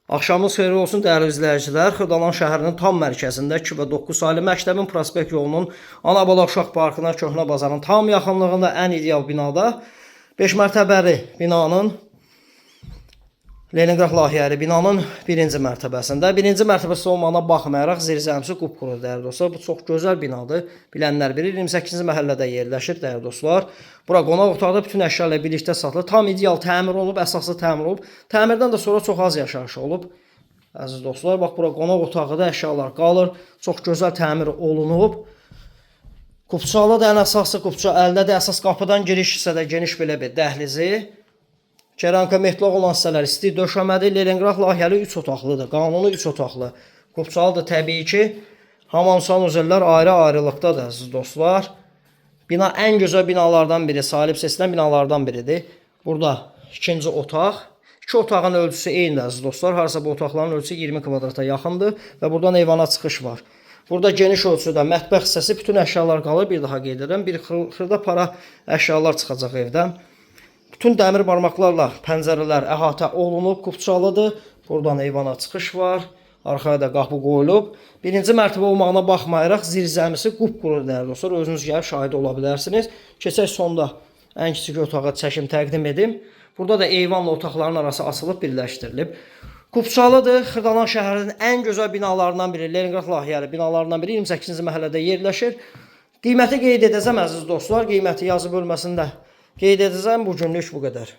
Axşamınız xeyirli olsun dəyərli izləyicilər. Xırdalan şəhərinin tam mərkəzində 2 və 9 saylı məktəbin prospekt yolunun Anabala Uşaq Parkına, Köhnə Bazarın tam yaxınlığında ən ideal binada 5 mərtəbəli binanın Leninqrad layihəli binanın birinci mərtəbəsində. Birinci mərtəbəsi olmağına baxmayaraq zirzəmisi qupquru dəyərli dostlar. Bu çox gözəl binadır. Bilənlər bilir 28-ci məhəllədə yerləşir dəyərli dostlar. Bura qonaq otaqda bütün əşya ilə birlikdə satılır. Tam ideal təmir olunub, əsaslı təmir olub. Təmirdən də sonra çox az yaşayış olub. Əziz dostlar, bax bura qonaq otağıda əşyalar qalır. Çox gözəl təmir olunub. Qupçalı da ən əsası qupça əldədir. Əsas qapıdan giriş hissədə geniş belə bir dəhlizi. Keramika metlaq olan hissələr isti döşəmədir. Leninqrad layihəli 3 otaqlıdır. Qanuni 3 otaqlı. Qupçalı da təbii ki, hamam sanuzellər ayrı-ayrılıqdadır əziz dostlar. Bina ən gözəl binalardan biri, salib seçilən binalardan biridir. Burada ikinci otaq. İki otağın ölçüsü eynidir əziz dostlar. Harasa bu otaqların ölçüsü 20 kvadrata yaxındır və buradan eyvana çıxış var. Burada geniş ölçüdə mətbəx hissəsi, bütün əşyalar qalır. Bir daha qeyd edirəm. Bir xırda para əşyalar çıxacaq evdən. Bütün dəmir barmaqlarla pəncərələr əhatə olunub, qupçalıdır. Buradan eyvana çıxış var. Arxaya da qapı qoyulub. Birinci mərtəbə olmağına baxmayaraq zirzəmisi qupquru dəyərli dostlar. Özünüz gəlib şahid ola bilərsiniz. Keçək sonda ən kiçik otağa çəkim təqdim edim. Burada da eyvanla otaqların arası açılıb birləşdirilib. Qupçalıdır. Xırdalan şəhərinin ən gözəl binalarından biri, Leninqrad layihəli binalarından biri 28-ci məhəllədə yerləşir. Qiyməti qeyd edəcəm əziz dostlar. Qiyməti yazı bölməsində qeyd edəcəm. Bu günlük bu qədər.